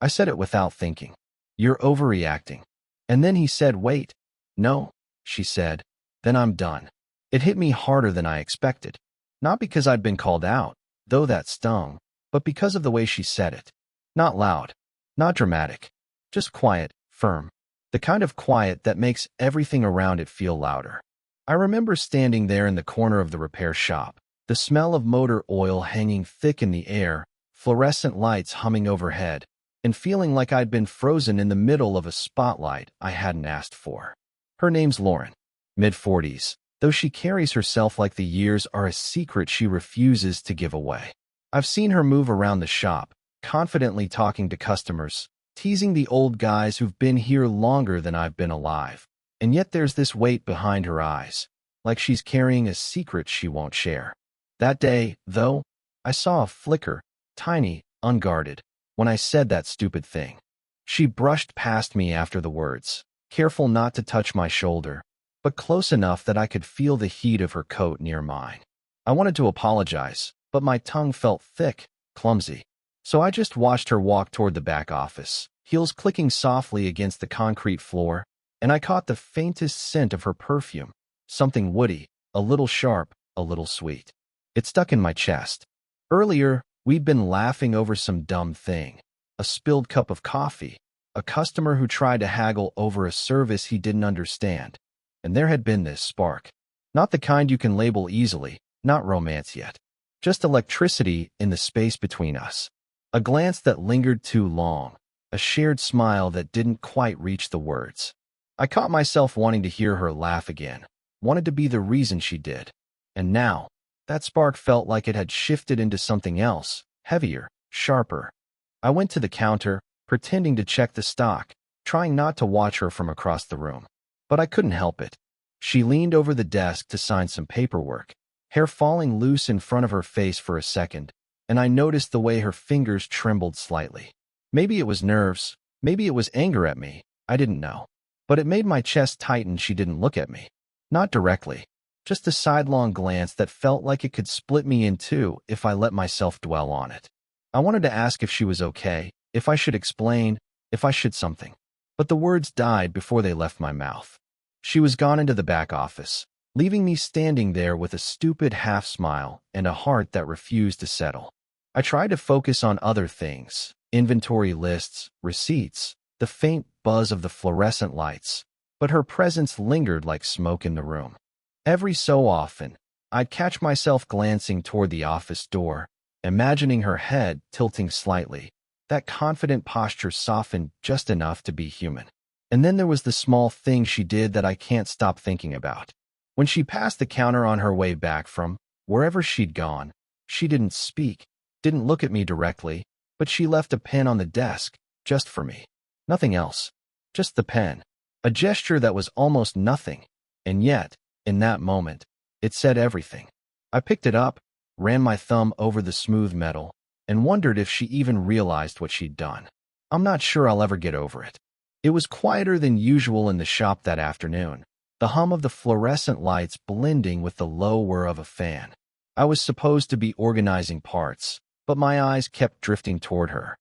I said it without thinking. You're overreacting. And then he said, wait. No, she said. Then I'm done. It hit me harder than I expected. Not because I'd been called out, though that stung, but because of the way she said it. Not loud, not dramatic, just quiet, firm. The kind of quiet that makes everything around it feel louder. I remember standing there in the corner of the repair shop, the smell of motor oil hanging thick in the air, fluorescent lights humming overhead, and feeling like I'd been frozen in the middle of a spotlight I hadn't asked for. Her name's Lauren, mid-40s, though she carries herself like the years are a secret she refuses to give away. I've seen her move around the shop, confidently talking to customers, teasing the old guys who've been here longer than I've been alive. And yet there's this weight behind her eyes, like she's carrying a secret she won't share. That day, though, I saw a flicker, tiny, unguarded, when I said that stupid thing. She brushed past me after the words, careful not to touch my shoulder, but close enough that I could feel the heat of her coat near mine. I wanted to apologize, but my tongue felt thick, clumsy. So I just watched her walk toward the back office, heels clicking softly against the concrete floor, and I caught the faintest scent of her perfume, something woody, a little sharp, a little sweet. It stuck in my chest. Earlier, we'd been laughing over some dumb thing, a spilled cup of coffee, a customer who tried to haggle over a service he didn't understand, and there had been this spark. Not the kind you can label easily, not romance yet. Just electricity in the space between us. A glance that lingered too long, a shared smile that didn't quite reach the words. I caught myself wanting to hear her laugh again, wanted to be the reason she did. And now, that spark felt like it had shifted into something else, heavier, sharper. I went to the counter, pretending to check the stock, trying not to watch her from across the room. But I couldn't help it. She leaned over the desk to sign some paperwork, hair falling loose in front of her face for a second, and I noticed the way her fingers trembled slightly. Maybe it was nerves, maybe it was anger at me, I didn't know. But it made my chest tighten she didn't look at me. Not directly, just a sidelong glance that felt like it could split me in two if I let myself dwell on it. I wanted to ask if she was okay, if I should explain, if I should something. But the words died before they left my mouth. She was gone into the back office, leaving me standing there with a stupid half-smile and a heart that refused to settle. I tried to focus on other things, inventory lists, receipts, the faint buzz of the fluorescent lights, but her presence lingered like smoke in the room. Every so often, I'd catch myself glancing toward the office door, imagining her head tilting slightly, that confident posture softened just enough to be human. And then there was the small thing she did that I can't stop thinking about. When she passed the counter on her way back from wherever she'd gone, she didn't speak, didn't look at me directly, but she left a pen on the desk, just for me. Nothing else. Just the pen. A gesture that was almost nothing, and yet, in that moment, it said everything. I picked it up, ran my thumb over the smooth metal, and wondered if she even realized what she'd done. I'm not sure I'll ever get over it. It was quieter than usual in the shop that afternoon, the hum of the fluorescent lights blending with the low whir of a fan. I was supposed to be organizing parts, but my eyes kept drifting toward her.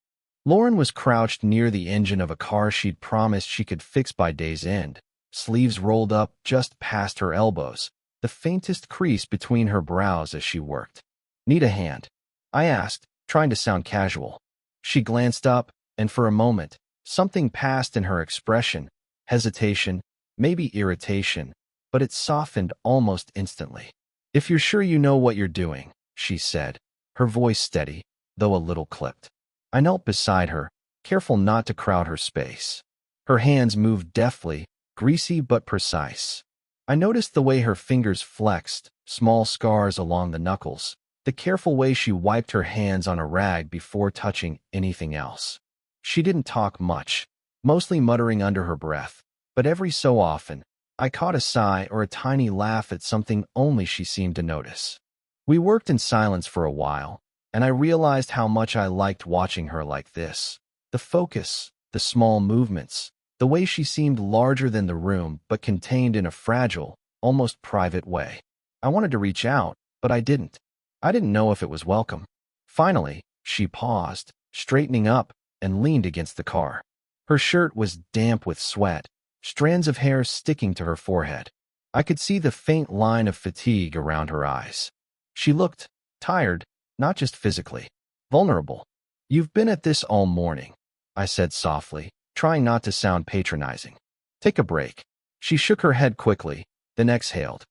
Lauren was crouched near the engine of a car she'd promised she could fix by day's end, sleeves rolled up just past her elbows, the faintest crease between her brows as she worked. "Need a hand?" I asked, trying to sound casual. She glanced up, and for a moment, something passed in her expression, hesitation, maybe irritation, but it softened almost instantly. "If you're sure you know what you're doing," she said, her voice steady, though a little clipped. I knelt beside her, careful not to crowd her space. Her hands moved deftly, greasy but precise. I noticed the way her fingers flexed, small scars along the knuckles, the careful way she wiped her hands on a rag before touching anything else. She didn't talk much, mostly muttering under her breath, but every so often, I caught a sigh or a tiny laugh at something only she seemed to notice. We worked in silence for a while, and I realized how much I liked watching her like this. The focus, the small movements, the way she seemed larger than the room but contained in a fragile, almost private way. I wanted to reach out, but I didn't. I didn't know if it was welcome. Finally, she paused, straightening up, and leaned against the car. Her shirt was damp with sweat, strands of hair sticking to her forehead. I could see the faint line of fatigue around her eyes. She looked tired, not just physically, vulnerable. "You've been at this all morning," I said softly, trying not to sound patronizing. "Take a break." She shook her head quickly, then exhaled.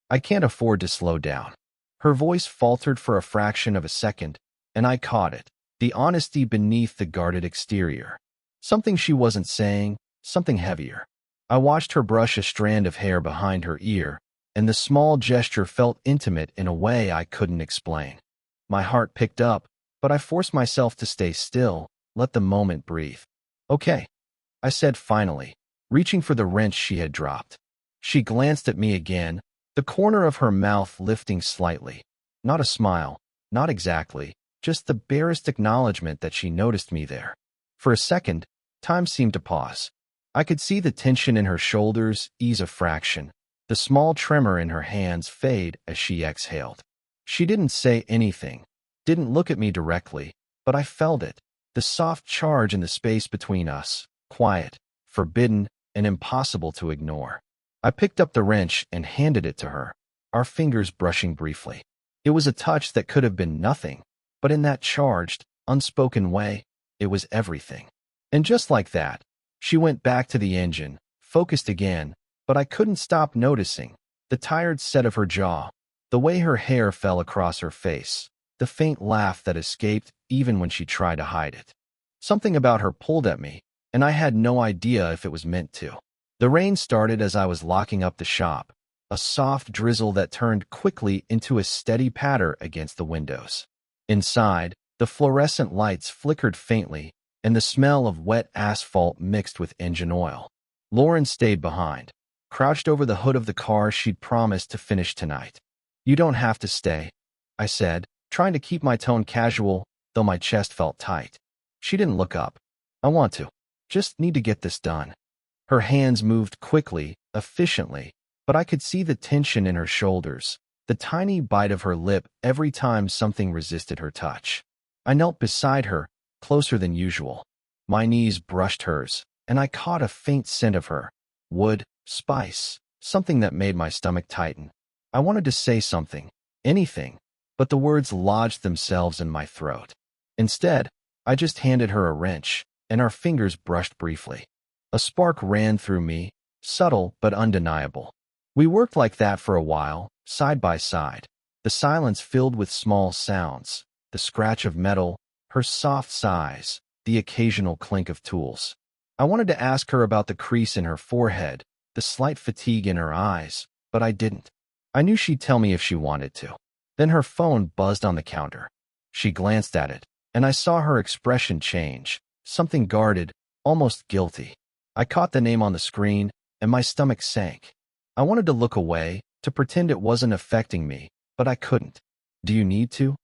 I can't afford to slow down." Her voice faltered for a fraction of a second, and I caught it, the honesty beneath the guarded exterior. Something she wasn't saying, something heavier. I watched her brush a strand of hair behind her ear, and the small gesture felt intimate in a way I couldn't explain. My heart picked up, but I forced myself to stay still, let the moment breathe. "Okay," I said finally, reaching for the wrench she had dropped. She glanced at me again, the corner of her mouth lifting slightly. Not a smile, not exactly, just the barest acknowledgement that she noticed me there. For a second, time seemed to pause. I could see the tension in her shoulders ease a fraction, the small tremor in her hands fade as she exhaled. She didn't say anything, didn't look at me directly, but I felt it, the soft charge in the space between us, quiet, forbidden, and impossible to ignore. I picked up the wrench and handed it to her, our fingers brushing briefly. It was a touch that could have been nothing, but in that charged, unspoken way, it was everything. And just like that, she went back to the engine, focused again, but I couldn't stop noticing the tired set of her jaw, the way her hair fell across her face, the faint laugh that escaped even when she tried to hide it. Something about her pulled at me, and I had no idea if it was meant to. The rain started as I was locking up the shop, a soft drizzle that turned quickly into a steady patter against the windows. Inside, the fluorescent lights flickered faintly, and the smell of wet asphalt mixed with engine oil. Lauren stayed behind, crouched over the hood of the car she'd promised to finish tonight. "You don't have to stay," I said, trying to keep my tone casual, though my chest felt tight. She didn't look up. "I want to. Just need to get this done." Her hands moved quickly, efficiently, but I could see the tension in her shoulders, the tiny bite of her lip every time something resisted her touch. I knelt beside her, closer than usual. My knees brushed hers, and I caught a faint scent of her. Wood, spice, something that made my stomach tighten. I wanted to say something, anything, but the words lodged themselves in my throat. Instead, I just handed her a wrench, and our fingers brushed briefly. A spark ran through me, subtle but undeniable. We worked like that for a while, side by side, the silence filled with small sounds, the scratch of metal, her soft sighs, the occasional clink of tools. I wanted to ask her about the crease in her forehead, the slight fatigue in her eyes, but I didn't. I knew she'd tell me if she wanted to. Then her phone buzzed on the counter. She glanced at it, and I saw her expression change, something guarded, almost guilty. I caught the name on the screen, and my stomach sank. I wanted to look away, to pretend it wasn't affecting me, but I couldn't. "Do you need to?"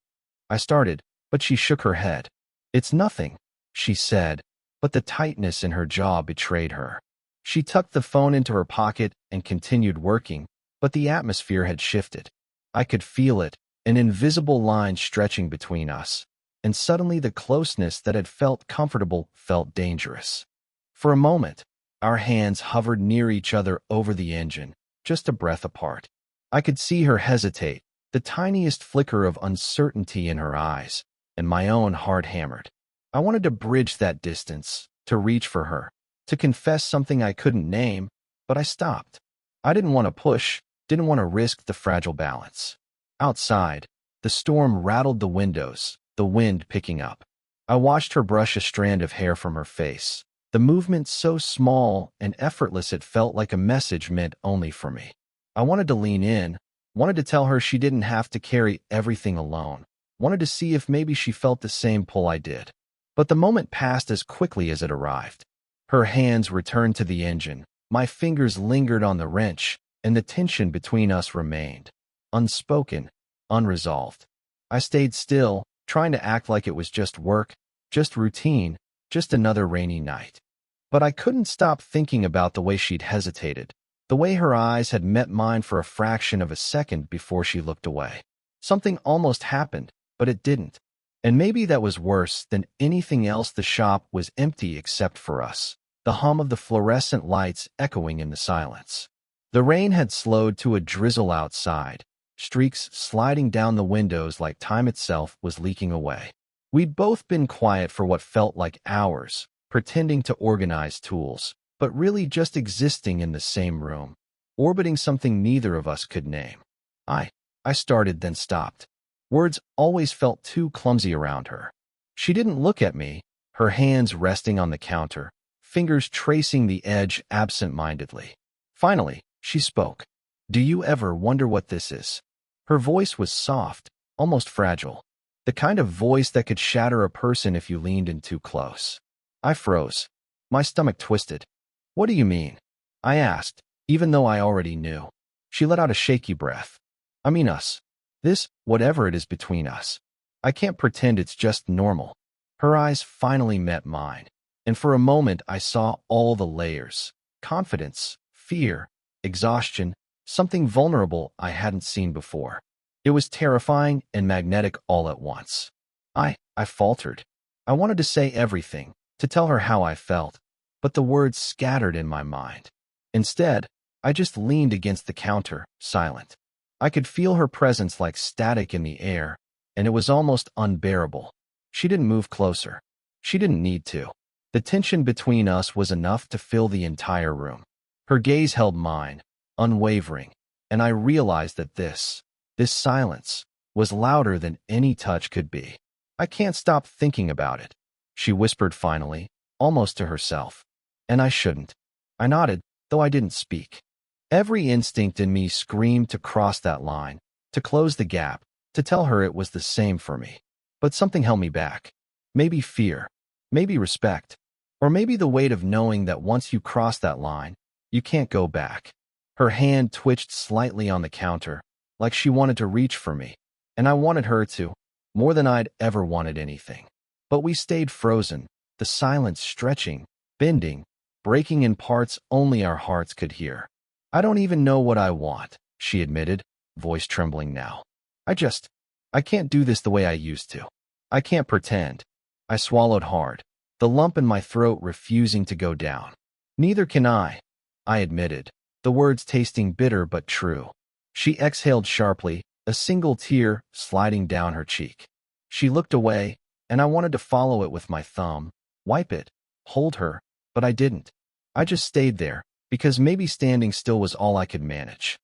I started, but she shook her head. "It's nothing," she said, but the tightness in her jaw betrayed her. She tucked the phone into her pocket and continued working, but the atmosphere had shifted. I could feel it, an invisible line stretching between us, and suddenly the closeness that had felt comfortable felt dangerous. For a moment, our hands hovered near each other over the engine, just a breath apart. I could see her hesitate, the tiniest flicker of uncertainty in her eyes, and my own heart hammered. I wanted to bridge that distance, to reach for her, to confess something I couldn't name, but I stopped. I didn't want to push, didn't want to risk the fragile balance. Outside, the storm rattled the windows, the wind picking up. I watched her brush a strand of hair from her face, the movement so small and effortless it felt like a message meant only for me. I wanted to lean in, wanted to tell her she didn't have to carry everything alone, wanted to see if maybe she felt the same pull I did. But the moment passed as quickly as it arrived. Her hands returned to the engine, my fingers lingered on the wrench, and the tension between us remained. Unspoken, unresolved. I stayed still, trying to act like it was just work, just routine, just another rainy night. But I couldn't stop thinking about the way she'd hesitated, the way her eyes had met mine for a fraction of a second before she looked away. Something almost happened, but it didn't. And maybe that was worse than anything else. The shop was empty except for us, the hum of the fluorescent lights echoing in the silence. The rain had slowed to a drizzle outside, streaks sliding down the windows like time itself was leaking away. We'd both been quiet for what felt like hours, pretending to organize tools, but really just existing in the same room, orbiting something neither of us could name. I started, then stopped. Words always felt too clumsy around her. She didn't look at me, her hands resting on the counter, fingers tracing the edge absent-mindedly. Finally, she spoke. "Do you ever wonder what this is?" Her voice was soft, almost fragile, the kind of voice that could shatter a person if you leaned in too close. I froze. My stomach twisted. "What do you mean?" I asked, even though I already knew. She let out a shaky breath. "I mean us. This, whatever it is between us. I can't pretend it's just normal." Her eyes finally met mine, and for a moment I saw all the layers. Confidence, fear, exhaustion, something vulnerable I hadn't seen before. It was terrifying and magnetic all at once. I faltered. I wanted to say everything, to tell her how I felt, but the words scattered in my mind. Instead, I just leaned against the counter, silent. I could feel her presence like static in the air, and it was almost unbearable. She didn't move closer. She didn't need to. The tension between us was enough to fill the entire room. Her gaze held mine, unwavering, and I realized that this silence, was louder than any touch could be. "I can't stop thinking about it," she whispered finally, almost to herself. "And I shouldn't." I nodded, though I didn't speak. Every instinct in me screamed to cross that line, to close the gap, to tell her it was the same for me. But something held me back. Maybe fear, maybe respect, or maybe the weight of knowing that once you cross that line, you can't go back. Her hand twitched slightly on the counter, like she wanted to reach for me, and I wanted her to, more than I'd ever wanted anything. But we stayed frozen, the silence stretching, bending, breaking in parts only our hearts could hear. "I don't even know what I want," she admitted, voice trembling now. I can't do this the way I used to. I can't pretend." I swallowed hard, the lump in my throat refusing to go down. "Neither can I admitted, the words tasting bitter but true. She exhaled sharply, a single tear sliding down her cheek. She looked away, and I wanted to follow it with my thumb, wipe it, hold her, but I didn't. I just stayed there, because maybe standing still was all I could manage.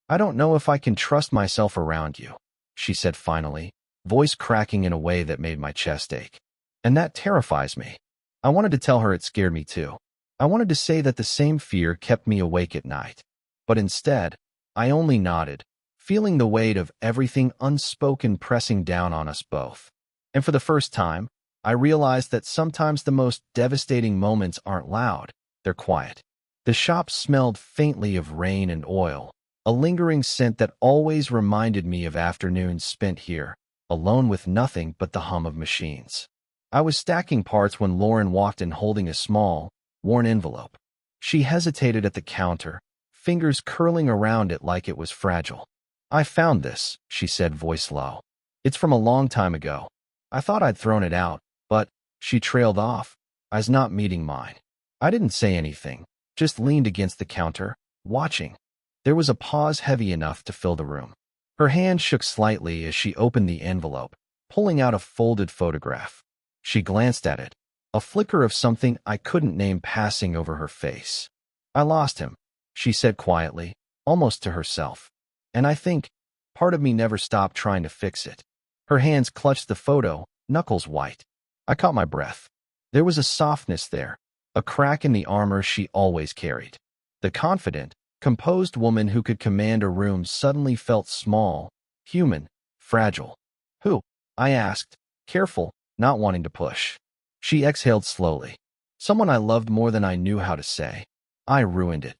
"I don't know if I can trust myself around you," she said finally, voice cracking in a way that made my chest ache. "And that terrifies me." I wanted to tell her it scared me too. I wanted to say that the same fear kept me awake at night. But instead, I only nodded, feeling the weight of everything unspoken pressing down on us both. And for the first time, I realized that sometimes the most devastating moments aren't loud, they're quiet. The shop smelled faintly of rain and oil, a lingering scent that always reminded me of afternoons spent here, alone with nothing but the hum of machines. I was stacking parts when Lauren walked in holding a small, worn envelope. She hesitated at the counter, fingers curling around it like it was fragile. "I found this," she said, voice low. "It's from a long time ago. I thought I'd thrown it out, but," she trailed off, eyes not meeting mine. I didn't say anything, just leaned against the counter, watching. There was a pause heavy enough to fill the room. Her hand shook slightly as she opened the envelope, pulling out a folded photograph. She glanced at it, a flicker of something I couldn't name passing over her face. "I lost him," she said quietly, almost to herself. "And I think part of me never stopped trying to fix it." Her hands clutched the photo, knuckles white. I caught my breath. There was a softness there, a crack in the armor she always carried. The confident, composed woman who could command a room suddenly felt small, human, fragile. "Who?" I asked, careful, not wanting to push. She exhaled slowly. "Someone I loved more than I knew how to say. I ruined it."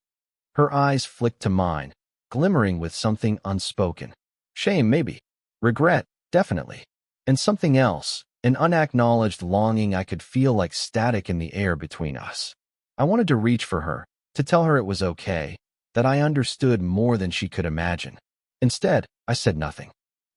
Her eyes flicked to mine, glimmering with something unspoken. Shame, maybe. Regret, definitely. And something else, an unacknowledged longing I could feel like static in the air between us. I wanted to reach for her, to tell her it was okay, that I understood more than she could imagine. Instead, I said nothing.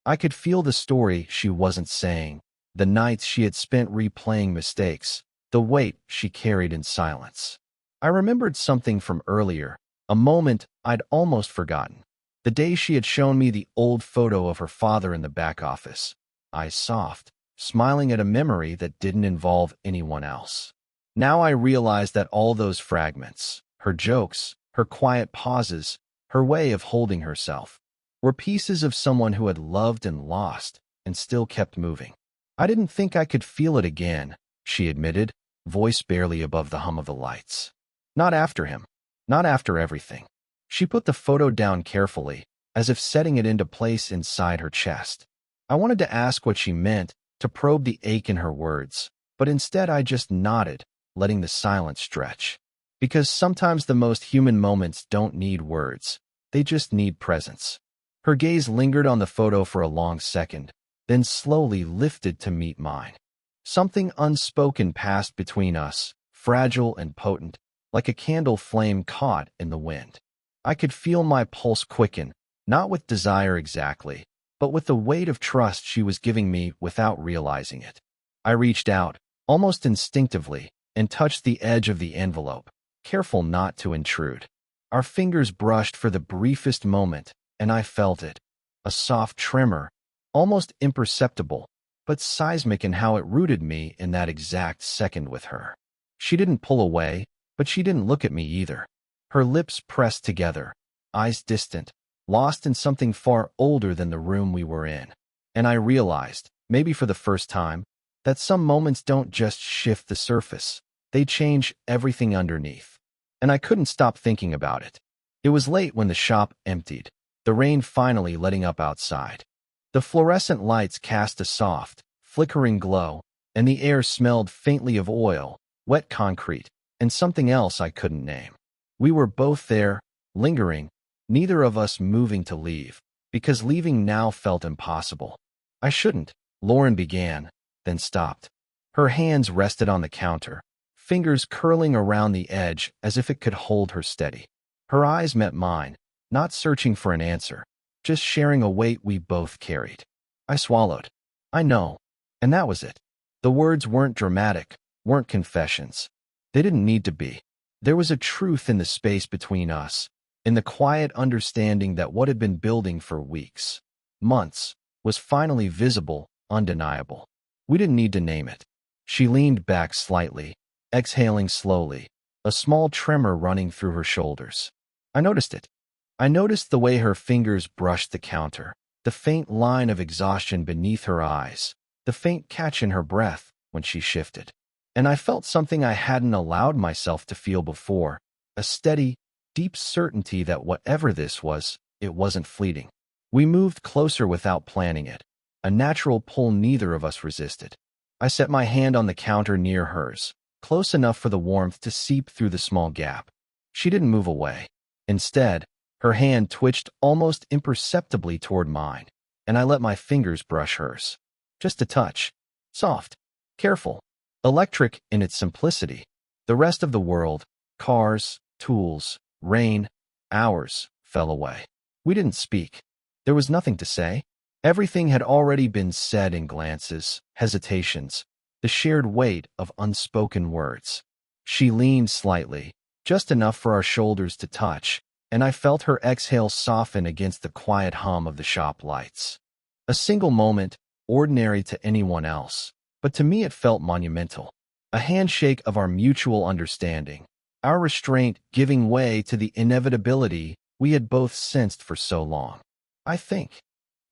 I could feel the story she wasn't saying, the nights she had spent replaying mistakes, the weight she carried in silence. I remembered something from earlier, a moment I'd almost forgotten. The day she had shown me the old photo of her father in the back office, eyes soft, smiling at a memory that didn't involve anyone else. Now I realized that all those fragments, her jokes, her quiet pauses, her way of holding herself, were pieces of someone who had loved and lost and still kept moving. I didn't think I could feel it again, she admitted, voice barely above the hum of the lights. Not after him. Not after everything. She put the photo down carefully, as if setting it into place inside her chest. I wanted to ask what she meant, to probe the ache in her words, but instead I just nodded, letting the silence stretch. Because sometimes the most human moments don't need words, they just need presence. Her gaze lingered on the photo for a long second, then slowly lifted to meet mine. Something unspoken passed between us, fragile and potent, like a candle flame caught in the wind. I could feel my pulse quicken, not with desire exactly, but with the weight of trust she was giving me without realizing it. I reached out, almost instinctively, and touched the edge of the envelope, careful not to intrude. Our fingers brushed for the briefest moment, and I felt it. A soft tremor, almost imperceptible, but seismic in how it rooted me in that exact second with her. She didn't pull away, but she didn't look at me either. Her lips pressed together, eyes distant, lost in something far older than the room we were in. And I realized, maybe for the first time, that some moments don't just shift the surface, they change everything underneath. And I couldn't stop thinking about it. It was late when the shop emptied, the rain finally letting up outside. The fluorescent lights cast a soft, flickering glow, and the air smelled faintly of oil, wet concrete, and something else I couldn't name. We were both there, lingering, neither of us moving to leave, because leaving now felt impossible. I shouldn't, Lauren began, then stopped. Her hands rested on the counter, fingers curling around the edge as if it could hold her steady. Her eyes met mine, not searching for an answer, just sharing a weight we both carried. I swallowed. I know. And that was it. The words weren't dramatic, weren't confessions. They didn't need to be. There was a truth in the space between us, in the quiet understanding that what had been building for weeks, months, was finally visible, undeniable. We didn't need to name it. She leaned back slightly, exhaling slowly, a small tremor running through her shoulders. I noticed it. I noticed the way her fingers brushed the counter, the faint line of exhaustion beneath her eyes, the faint catch in her breath when she shifted. And I felt something I hadn't allowed myself to feel before, a steady, deep certainty that whatever this was, it wasn't fleeting. We moved closer without planning it, a natural pull neither of us resisted. I set my hand on the counter near hers, close enough for the warmth to seep through the small gap. She didn't move away. Instead, her hand twitched almost imperceptibly toward mine, and I let my fingers brush hers. Just a touch. Soft. Careful. Electric in its simplicity. The rest of the world, cars, tools, rain, hours, fell away. We didn't speak. There was nothing to say. Everything had already been said in glances, hesitations, the shared weight of unspoken words. She leaned slightly, just enough for our shoulders to touch, and I felt her exhale soften against the quiet hum of the shop lights. A single moment, ordinary to anyone else, but to me it felt monumental. A handshake of our mutual understanding, our restraint giving way to the inevitability we had both sensed for so long. I think.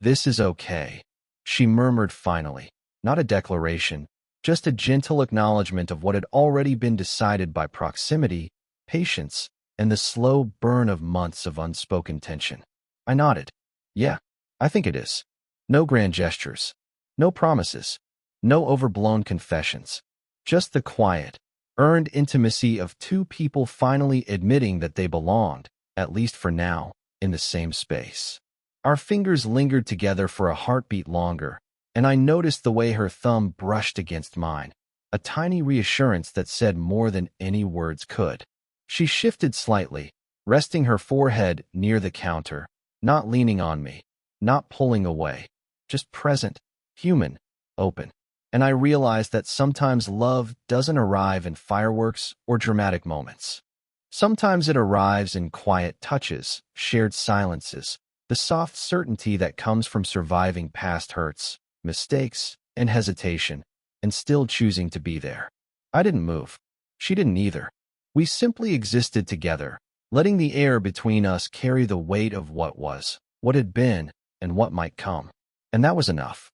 This is okay, she murmured finally, not a declaration, just a gentle acknowledgement of what had already been decided by proximity, patience, and the slow burn of months of unspoken tension. I nodded. Yeah, I think it is. No grand gestures. No promises. No overblown confessions. Just the quiet, earned intimacy of two people finally admitting that they belonged, at least for now, in the same space. Our fingers lingered together for a heartbeat longer, and I noticed the way her thumb brushed against mine, a tiny reassurance that said more than any words could. She shifted slightly, resting her forehead near the counter, not leaning on me, not pulling away, just present, human, open. And I realized that sometimes love doesn't arrive in fireworks or dramatic moments. Sometimes it arrives in quiet touches, shared silences, the soft certainty that comes from surviving past hurts, mistakes, and hesitation, and still choosing to be there. I didn't move. She didn't either. We simply existed together, letting the air between us carry the weight of what was, what had been, and what might come. And that was enough.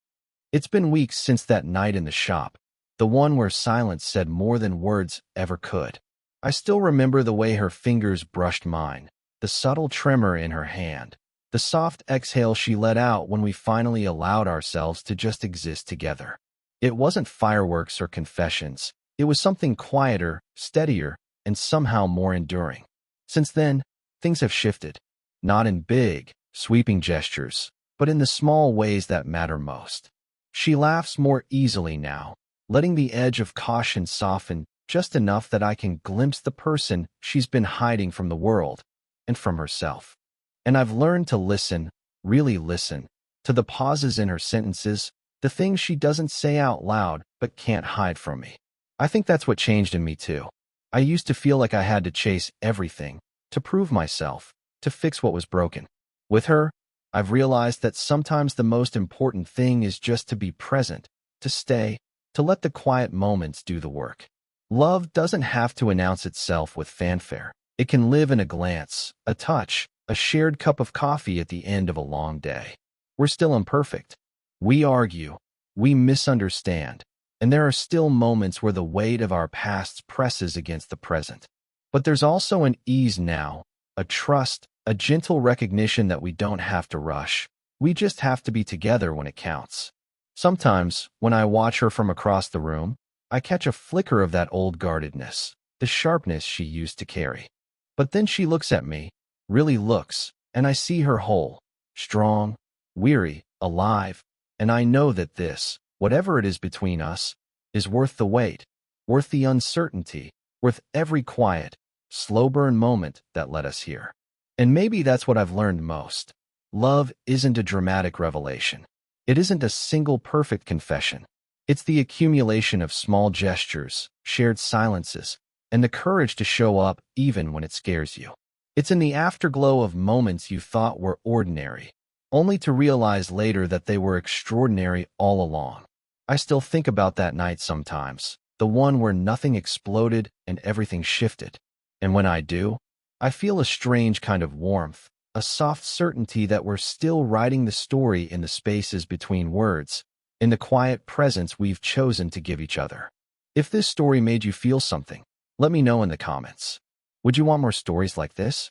It's been weeks since that night in the shop, the one where silence said more than words ever could. I still remember the way her fingers brushed mine, the subtle tremor in her hand, the soft exhale she let out when we finally allowed ourselves to just exist together. It wasn't fireworks or confessions. It was something quieter, steadier, and somehow more enduring. Since then, things have shifted, not in big, sweeping gestures, but in the small ways that matter most. She laughs more easily now, letting the edge of caution soften just enough that I can glimpse the person she's been hiding from the world and from herself. And I've learned to listen, really listen, to the pauses in her sentences, the things she doesn't say out loud but can't hide from me. I think that's what changed in me too. I used to feel like I had to chase everything, to prove myself, to fix what was broken. With her, I've realized that sometimes the most important thing is just to be present, to stay, to let the quiet moments do the work. Love doesn't have to announce itself with fanfare. It can live in a glance, a touch, a shared cup of coffee at the end of a long day. We're still imperfect. We argue, we misunderstand, and there are still moments where the weight of our pasts presses against the present. But there's also an ease now, a trust, a gentle recognition that we don't have to rush. We just have to be together when it counts. Sometimes, when I watch her from across the room, I catch a flicker of that old guardedness, the sharpness she used to carry. But then she looks at me, really looks, and I see her whole, strong, weary, alive, and I know that this, whatever it is between us, is worth the wait, worth the uncertainty, worth every quiet, slow burn moment that led us here. And maybe that's what I've learned most. Love isn't a dramatic revelation. It isn't a single perfect confession. It's the accumulation of small gestures, shared silences, and the courage to show up even when it scares you. It's in the afterglow of moments you thought were ordinary, only to realize later that they were extraordinary all along. I still think about that night sometimes, the one where nothing exploded and everything shifted. And when I do, I feel a strange kind of warmth, a soft certainty that we're still writing the story in the spaces between words, in the quiet presence we've chosen to give each other. If this story made you feel something, let me know in the comments. Would you want more stories like this?